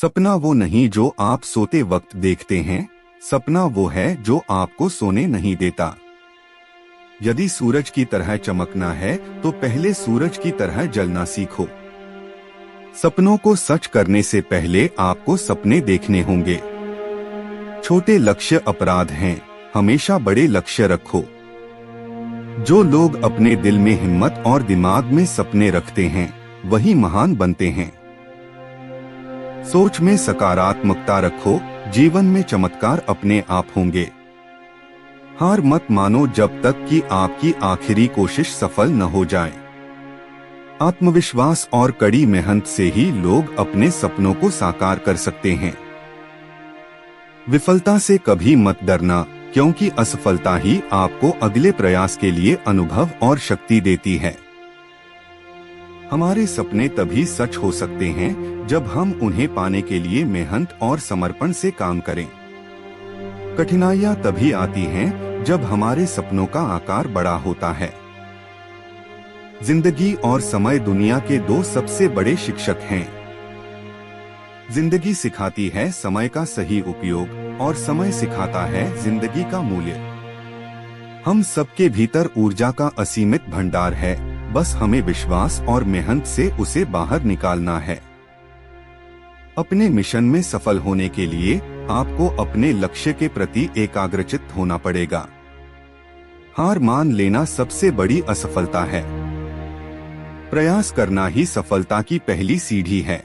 सपना वो नहीं जो आप सोते वक्त देखते हैं, सपना वो है जो आपको सोने नहीं देता। यदि सूरज की तरह चमकना है तो पहले सूरज की तरह जलना सीखो। सपनों को सच करने से पहले आपको सपने देखने होंगे। छोटे लक्ष्य अपराध हैं, हमेशा बड़े लक्ष्य रखो। जो लोग अपने दिल में हिम्मत और दिमाग में सपने रखते हैं वही महान बनते हैं। सोच में सकारात्मकता रखो, जीवन में चमत्कार अपने आप होंगे। हार मत मानो जब तक कि आपकी आखिरी कोशिश सफल न हो जाए। आत्मविश्वास और कड़ी मेहनत से ही लोग अपने सपनों को साकार कर सकते हैं। विफलता से कभी मत डरना, क्योंकि असफलता ही आपको अगले प्रयास के लिए अनुभव और शक्ति देती है। हमारे सपने तभी सच हो सकते हैं जब हम उन्हें पाने के लिए मेहनत और समर्पण से काम करें। कठिनाइयां तभी आती हैं जब हमारे सपनों का आकार बड़ा होता है। जिंदगी और समय दुनिया के दो सबसे बड़े शिक्षक हैं। जिंदगी सिखाती है समय का सही उपयोग और समय सिखाता है जिंदगी का मूल्य। हम सबके भीतर ऊर्जा का असीमित भंडार है, बस हमें विश्वास और मेहनत से उसे बाहर निकालना है। अपने मिशन में सफल होने के लिए आपको अपने लक्ष्य के प्रति एकाग्रचित्त होना पड़ेगा। हार मान लेना सबसे बड़ी असफलता है। प्रयास करना ही सफलता की पहली सीढ़ी है।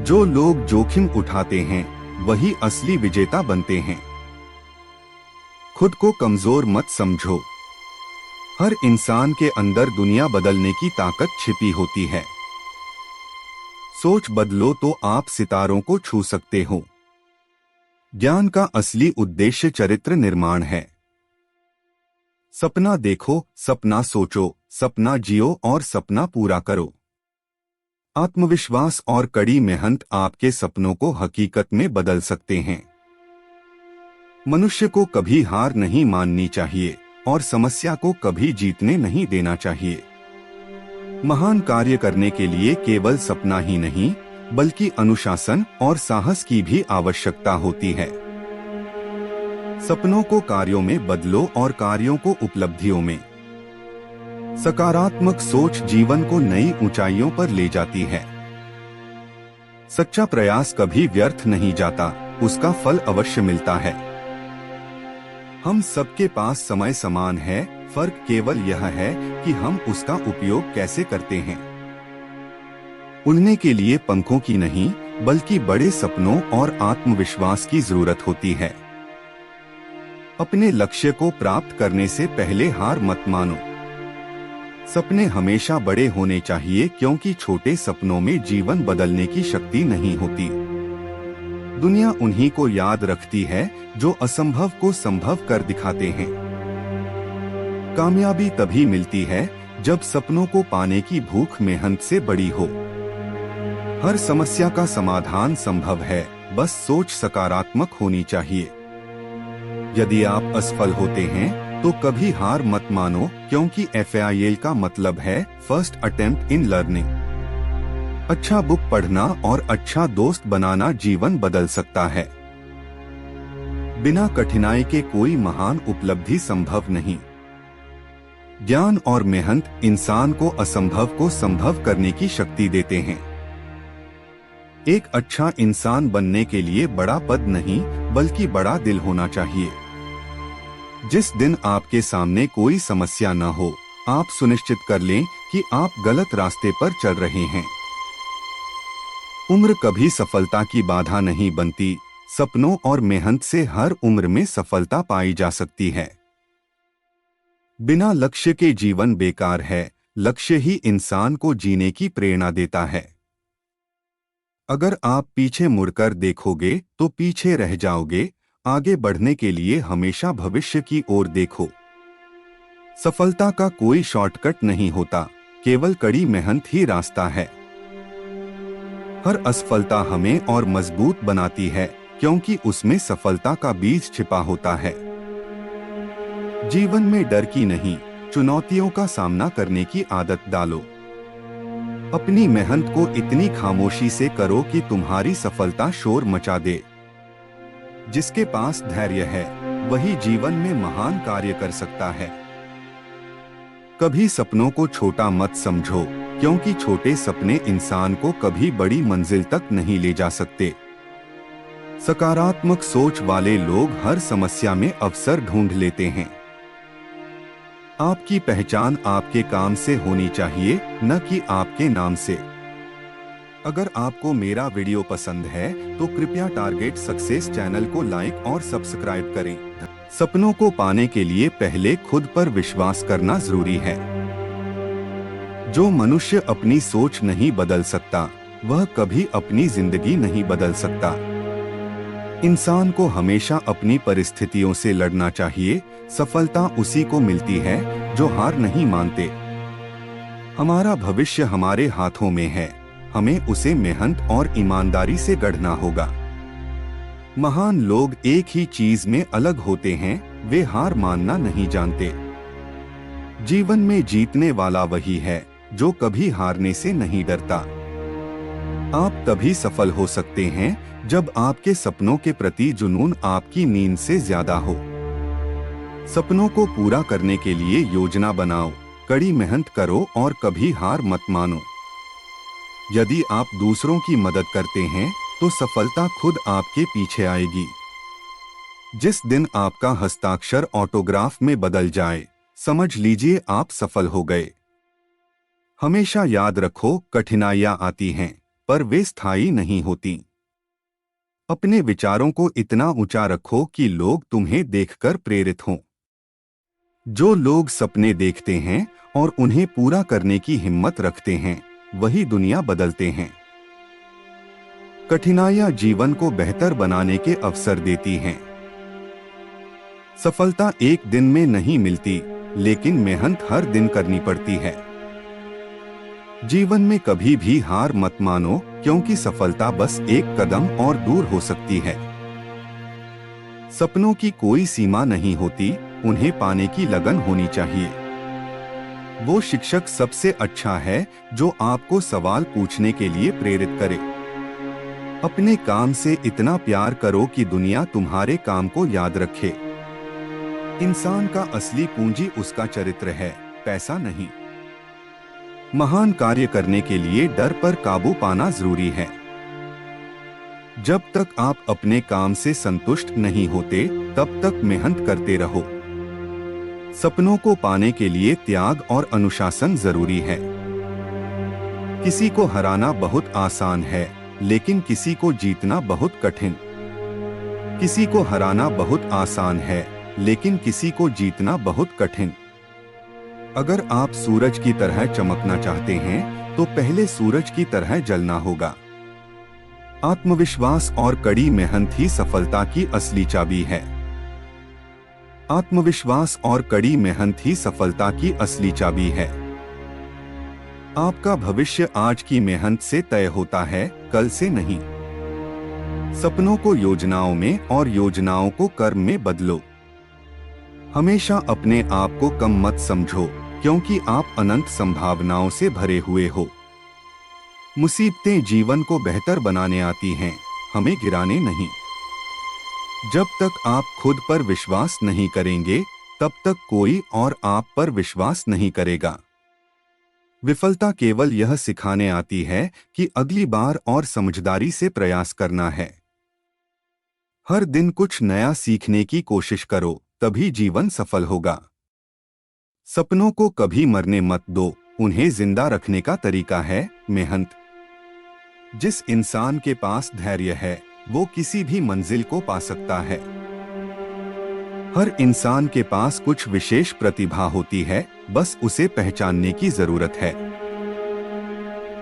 जो लोग जोखिम उठाते हैं वही असली विजेता बनते हैं। खुद को कमजोर मत समझो। हर इंसान के अंदर दुनिया बदलने की ताकत छिपी होती है। सोच बदलो तो आप सितारों को छू सकते हो। ज्ञान का असली उद्देश्य चरित्र निर्माण है। सपना देखो, सपना सोचो, सपना जियो और सपना पूरा करो। आत्मविश्वास और कड़ी मेहनत आपके सपनों को हकीकत में बदल सकते हैं। मनुष्य को कभी हार नहीं माननी चाहिए और समस्या को कभी जीतने नहीं देना चाहिए। महान कार्य करने के लिए केवल सपना ही नहीं, बल्कि अनुशासन और साहस की भी आवश्यकता होती है। सपनों को कार्यों में बदलो और कार्यों को उपलब्धियों में। सकारात्मक सोच जीवन को नई ऊंचाइयों पर ले जाती है। सच्चा प्रयास कभी व्यर्थ नहीं जाता, उसका फल अवश्य मिलता है। हम सबके पास समय समान है, फर्क केवल यह है कि हम उसका उपयोग कैसे करते हैं। उड़ने के लिए पंखों की नहीं, बल्कि बड़े सपनों और आत्मविश्वास की जरूरत होती है। अपने लक्ष्य को प्राप्त करने से पहले हार मत मानो। सपने हमेशा बड़े होने चाहिए, क्योंकि छोटे सपनों में जीवन बदलने की शक्ति नहीं होती। दुनिया उन्हीं को याद रखती है जो असंभव को संभव कर दिखाते हैं। कामयाबी तभी मिलती है जब सपनों को पाने की भूख मेहनत से बड़ी हो। हर समस्या का समाधान संभव है, बस सोच सकारात्मक होनी चाहिए। यदि आप असफल होते हैं तो कभी हार मत मानो, क्योंकि FAIL का मतलब है फर्स्ट अटेम्प्ट इन लर्निंग। अच्छा बुक पढ़ना और अच्छा दोस्त बनाना जीवन बदल सकता है। बिना कठिनाई के कोई महान उपलब्धि संभव नहीं। ज्ञान और मेहनत इंसान को असंभव को संभव करने की शक्ति देते हैं। एक अच्छा इंसान बनने के लिए बड़ा पद नहीं, बल्कि बड़ा दिल होना चाहिए। जिस दिन आपके सामने कोई समस्या न हो, आप सुनिश्चित कर लें कि आप गलत रास्ते पर चल रहे हैं। उम्र कभी सफलता की बाधा नहीं बनती। सपनों और मेहनत से हर उम्र में सफलता पाई जा सकती है। बिना लक्ष्य के जीवन बेकार है, लक्ष्य ही इंसान को जीने की प्रेरणा देता है। अगर आप पीछे मुड़कर देखोगे तो पीछे रह जाओगे। आगे बढ़ने के लिए हमेशा भविष्य की ओर देखो। सफलता का कोई शॉर्टकट नहीं होता, केवल कड़ी मेहनत ही रास्ता है। हर असफलता हमें और मजबूत बनाती है, क्योंकि उसमें सफलता का बीज छिपा होता है। जीवन में डर की नहीं, चुनौतियों का सामना करने की आदत डालो। अपनी मेहनत को इतनी खामोशी से करो कि तुम्हारी सफलता शोर मचा दे। जिसके पास धैर्य है वही जीवन में महान कार्य कर सकता है। कभी सपनों को छोटा मत समझो, क्योंकि छोटे सपने इंसान को कभी बड़ी मंजिल तक नहीं ले जा सकते। सकारात्मक सोच वाले लोग हर समस्या में अवसर ढूंढ लेते हैं। आपकी पहचान आपके काम से होनी चाहिए, न कि आपके नाम से। अगर आपको मेरा वीडियो पसंद है तो कृपया टारगेट सक्सेस चैनल को लाइक और सब्सक्राइब करें। सपनों को पाने के लिए पहले खुद पर विश्वास करना जरूरी है। जो मनुष्य अपनी सोच नहीं बदल सकता वह कभी अपनी जिंदगी नहीं बदल सकता। इंसान को हमेशा अपनी परिस्थितियों से लड़ना चाहिए। सफलता उसी को मिलती है जो हार नहीं मानते। हमारा भविष्य हमारे हाथों में है, हमें उसे मेहनत और ईमानदारी से गढ़ना होगा। महान लोग एक ही चीज में अलग होते हैं, वे हार मानना नहीं जानते। जीवन में जीतने वाला वही है जो कभी हारने से नहीं डरता। आप तभी सफल हो सकते हैं जब आपके सपनों के प्रति जुनून आपकी नींद से ज्यादा हो। सपनों को पूरा करने के लिए योजना बनाओ, कड़ी मेहनत करो और कभी हार मत मानो। यदि आप दूसरों की मदद करते हैं तो सफलता खुद आपके पीछे आएगी। जिस दिन आपका हस्ताक्षर ऑटोग्राफ में बदल जाए, समझ लीजिए आप सफल हो गए। हमेशा याद रखो, कठिनाइयां आती हैं पर वे स्थायी नहीं होती। अपने विचारों को इतना ऊंचा रखो कि लोग तुम्हें देखकर प्रेरित हों। जो लोग सपने देखते हैं और उन्हें पूरा करने की हिम्मत रखते हैं वही दुनिया बदलते हैं। कठिनाइयां जीवन को बेहतर बनाने के अवसर देती हैं। सफलता एक दिन में नहीं मिलती, लेकिन मेहनत हर दिन करनी पड़ती है। जीवन में कभी भी हार मत मानो, क्योंकि सफलता बस एक कदम और दूर हो सकती है। सपनों की कोई सीमा नहीं होती, उन्हें पाने की लगन होनी चाहिए। वो शिक्षक सबसे अच्छा है जो आपको सवाल पूछने के लिए प्रेरित करे। अपने काम से इतना प्यार करो कि दुनिया तुम्हारे काम को याद रखे। इंसान का असली पूंजी उसका चरित्र है, पैसा नहीं। महान कार्य करने के लिए डर पर काबू पाना जरूरी है। जब तक आप अपने काम से संतुष्ट नहीं होते तब तक मेहनत करते रहो। सपनों को पाने के लिए त्याग और अनुशासन जरूरी है। किसी को हराना बहुत आसान है, लेकिन किसी को जीतना बहुत कठिन। किसी को हराना बहुत आसान है, लेकिन किसी को जीतना बहुत कठिन। अगर आप सूरज की तरह चमकना चाहते हैं तो पहले सूरज की तरह जलना होगा। आत्मविश्वास और कड़ी मेहनत ही सफलता की असली चाबी है। आत्मविश्वास और कड़ी मेहनत ही सफलता की असली चाबी है। आपका भविष्य आज की मेहनत से तय होता है, कल से नहीं। सपनों को योजनाओं में और योजनाओं को कर्म में बदलो। हमेशा अपने आप को कम मत समझो, क्योंकि आप अनंत संभावनाओं से भरे हुए हो। मुसीबतें जीवन को बेहतर बनाने आती हैं, हमें गिराने नहीं। जब तक आप खुद पर विश्वास नहीं करेंगे तब तक कोई और आप पर विश्वास नहीं करेगा। विफलता केवल यह सिखाने आती है कि अगली बार और समझदारी से प्रयास करना है। हर दिन कुछ नया सीखने की कोशिश करो, तभी जीवन सफल होगा। सपनों को कभी मरने मत दो, उन्हें जिंदा रखने का तरीका है मेहनत। जिस इंसान के पास धैर्य है वो किसी भी मंजिल को पा सकता है। हर इंसान के पास कुछ विशेष प्रतिभा होती है, बस उसे पहचानने की जरूरत है।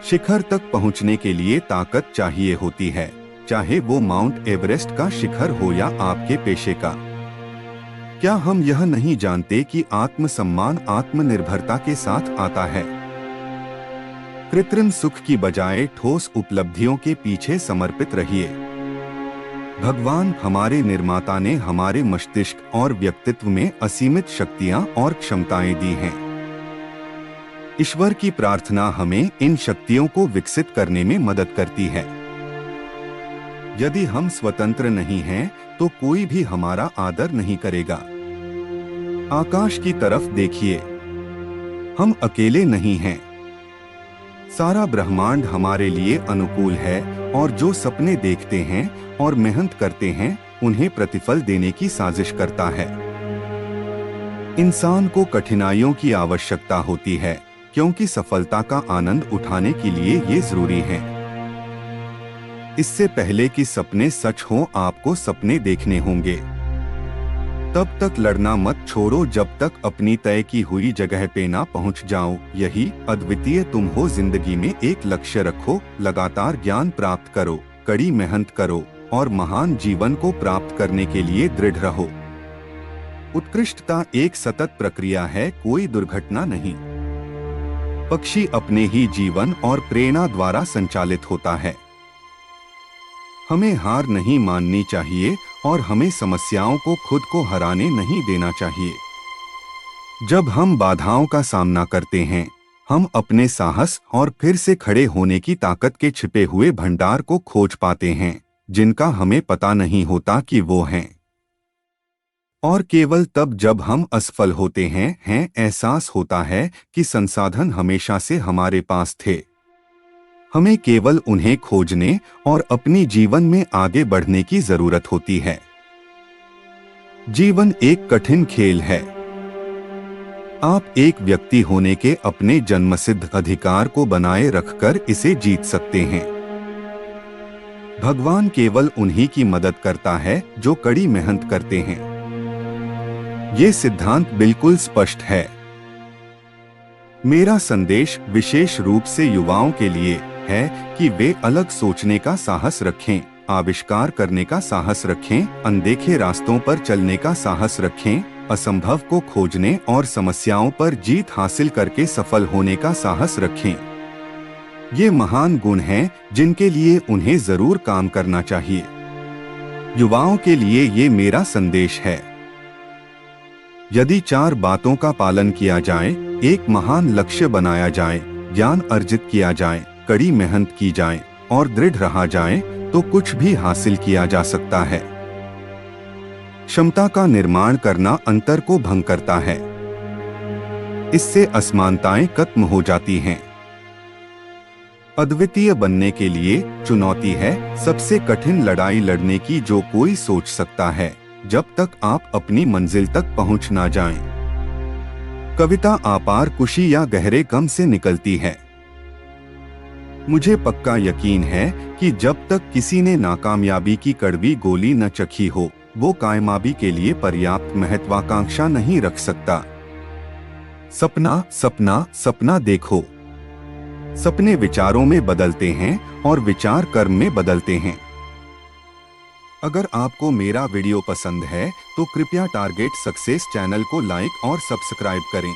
शिखर तक पहुंचने के लिए ताकत चाहिए होती है, चाहे वो माउंट एवरेस्ट का शिखर हो या आपके पेशे का। क्या हम यह नहीं जानते कि आत्मसम्मान आत्मनिर्भरता के साथ आता है? कृत्रिम सुख की बजाय ठोस उपलब्धियों के पीछे समर्पित रहिए। भगवान हमारे निर्माता ने हमारे मस्तिष्क और व्यक्तित्व में असीमित शक्तियां और क्षमताएं दी हैं। ईश्वर की प्रार्थना हमें इन शक्तियों को विकसित करने में मदद करती है। यदि हम स्वतंत्र नहीं हैं, तो कोई भी हमारा आदर नहीं करेगा। आकाश की तरफ देखिए, हम अकेले नहीं हैं। सारा ब्रह्मांड हमारे लिए अनुकूल है और जो सपने देखते हैं और मेहनत करते हैं, उन्हें प्रतिफल देने की साजिश करता है। इंसान को कठिनाइयों की आवश्यकता होती है, क्योंकि सफलता का आनंद उठाने के लिए ये जरूरी है। इससे पहले कि सपने सच हों, आपको सपने देखने होंगे। तब तक लड़ना मत छोड़ो जब तक अपनी तय की हुई जगह पे ना पहुंच जाओ। यही अद्वितीय तुम हो। जिंदगी में एक लक्ष्य रखो, लगातार ज्ञान प्राप्त करो, कड़ी मेहनत करो और महान जीवन को प्राप्त करने के लिए दृढ़ रहो। उत्कृष्टता एक सतत प्रक्रिया है, कोई दुर्घटना नहीं। पक्षी अपने ही जीवन और प्रेरणा द्वारा संचालित होता है। हमें हार नहीं माननी चाहिए और हमें समस्याओं को खुद को हराने नहीं देना चाहिए। जब हम बाधाओं का सामना करते हैं, हम अपने साहस और फिर से खड़े होने की ताकत के छिपे हुए भंडार को खोज पाते हैं, जिनका हमें पता नहीं होता कि वो हैं। और केवल तब जब हम असफल होते हैं, एहसास होता है कि संसाधन हमेशा से हमारे पास थे। हमें केवल उन्हें खोजने और अपनी जीवन में आगे बढ़ने की जरूरत होती है। जीवन एक कठिन खेल है। आप एक व्यक्ति होने के अपने जन्मसिद्ध अधिकार को बनाए रखकर इसे जीत सकते हैं। भगवान केवल उन्हीं की मदद करता है जो कड़ी मेहनत करते हैं। ये सिद्धांत बिल्कुल स्पष्ट है। मेरा संदेश विशेष रूप से युवाओं के लिए है कि वे अलग सोचने का साहस रखें, आविष्कार करने का साहस रखें, अनदेखे रास्तों पर चलने का साहस रखें, असंभव को खोजने और समस्याओं पर जीत हासिल करके सफल होने का साहस रखें। ये महान गुण हैं जिनके लिए उन्हें जरूर काम करना चाहिए। युवाओं के लिए ये मेरा संदेश है। यदि 4 बातों का पालन किया जाए, एक महान लक्ष्य बनाया जाए, ज्ञान अर्जित किया जाए, कड़ी मेहनत की जाए और दृढ़ रहा जाए, तो कुछ भी हासिल किया जा सकता है। क्षमता का निर्माण करना अंतर को भंग करता है। इससे असमानताएं खत्म हो जाती हैं। अद्वितीय बनने के लिए चुनौती है सबसे कठिन लड़ाई लड़ने की जो कोई सोच सकता है, जब तक आप अपनी मंजिल तक पहुंच ना जाएं। कविता अपार खुशी या गहरे गम से निकलती है। मुझे पक्का यकीन है कि जब तक किसी ने नाकामयाबी की कड़वी गोली न चखी हो, वो कामयाबी के लिए पर्याप्त महत्वाकांक्षा नहीं रख सकता। सपना सपना सपना देखो। सपने विचारों में बदलते हैं और विचार कर्म में बदलते हैं। अगर आपको मेरा वीडियो पसंद है तो कृपया टारगेट सक्सेस चैनल को लाइक और सब्सक्राइब करें।